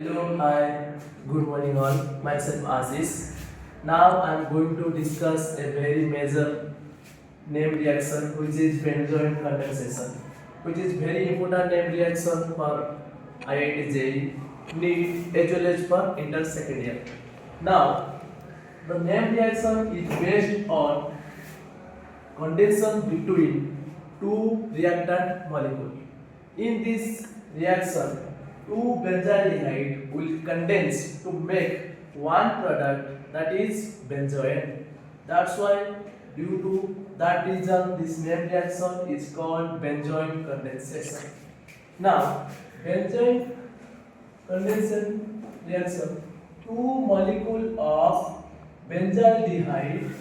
Hello, hi, good morning all. Myself Aziz. Now I am going to discuss a very major name reaction which is benzoin condensation, which is very important name reaction for IIT JEE, Neet as well as for inter second year. Now the name reaction is based on condensation between two reactant molecules. In this reaction, two benzaldehyde will condense to make one product that is benzoin. That's why due to that reason this name reaction is called benzoin condensation. Now, benzoin condensation reaction, two molecule of benzaldehyde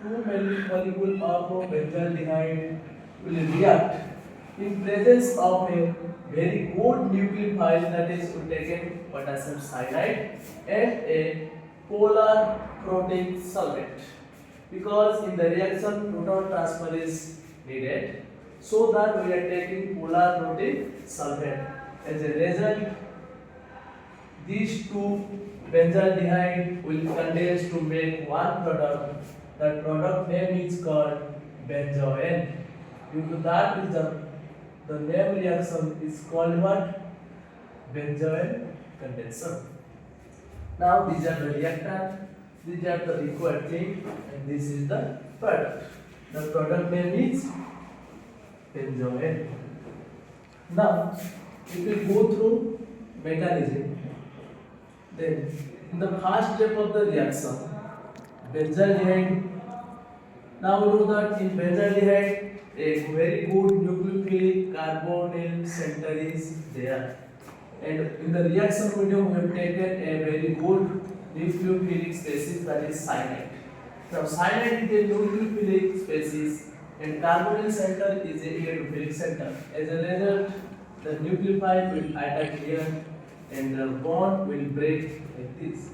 two molecule of benzaldehyde will react in presence of a very good nucleophile that is taken potassium cyanide and a polar protein solvent, because in the reaction proton transfer is needed, so that we are taking polar protein solvent. As a result, these two benzaldehyde will condense to make one product. That product name is called benzoin. Due to that reason, the name reaction is called what? Benzoin condensation. Now these are the reactant, these are the required thing, and this is the product. The product name is benzoin. Now, if we go through mechanism, then in the first step of the reaction, benzaldehyde. Now we know that in benzaldehyde a very good nucleophilic carbonyl center is there, and in the reaction medium we have taken a very good nucleophilic species, that is cyanide. Now cyanide is a nucleophilic species and carbonyl center is a electrophilic center. As a result, the nucleophile will attack here and the bond will break like this.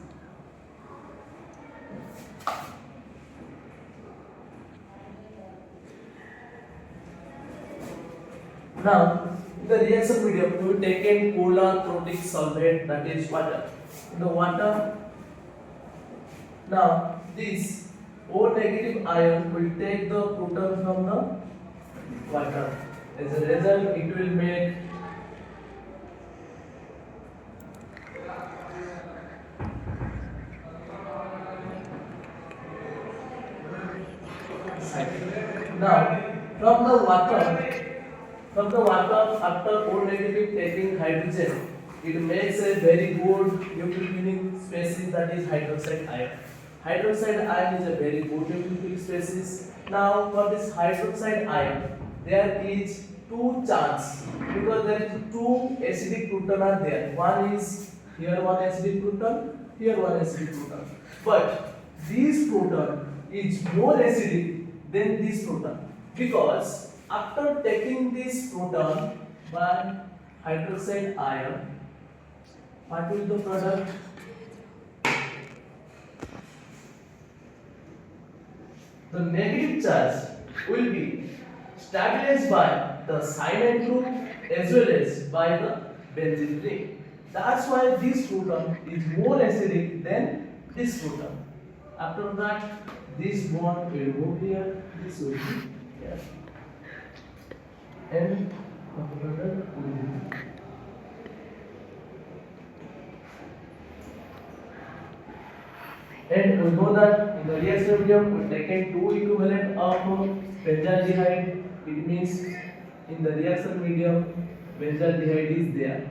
Now, in the reaction medium, we will take a polar protein solvent, that is water. In the water, now this O negative ion will take the proton from the water. As a result, it will make now from the water after O negative taking hydrogen, it makes a very good nucleophilic species, that is hydroxide ion. Hydroxide ion is a very good nucleophilic species. Now for this hydroxide ion, there is two chance, because there is two acidic proton are there. One is here one acidic proton, here one acidic proton. But this proton is more acidic than this proton, because after taking this proton by hydroxide ion, what will the product? The negative charge will be stabilized by the cyanide group as well as by the benzene ring. That's why this proton is more acidic than this proton. After that, this bond will move here, this will be here. And the product will be and we know that in the reaction medium we taken two equivalent of benzaldehyde. It means in the reaction medium benzaldehyde is there.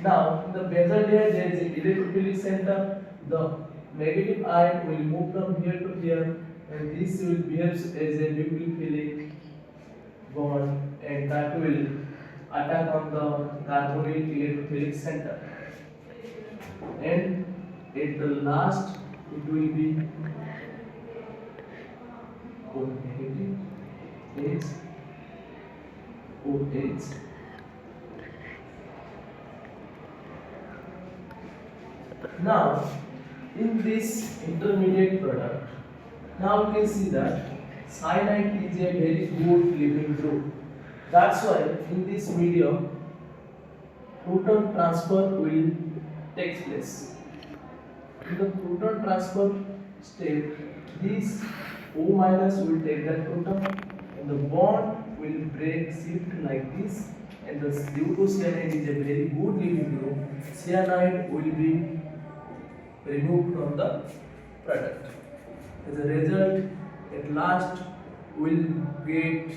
Now in the benzaldehyde there is a electrophilic center. The negative ion will move from here to here, and this will behave as a nucleophilic bond, and that will attack on the carbonyl electrophilic center. And at the last, it will be O negative H OH. Now, in this intermediate product, now we can see that cyanide is a very good living group. That's why in this medium proton transfer will take place. In the proton transfer step, this O minus will take that proton and the bond will break shift like this, and the due to cyanide is a very good leaving group, cyanide will be removed from the product. As a result, at last we'll get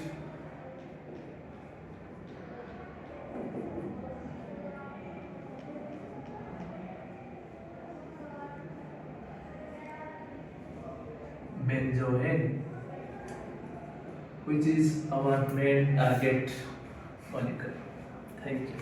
benzoin, which is our main target molecule. Thank you.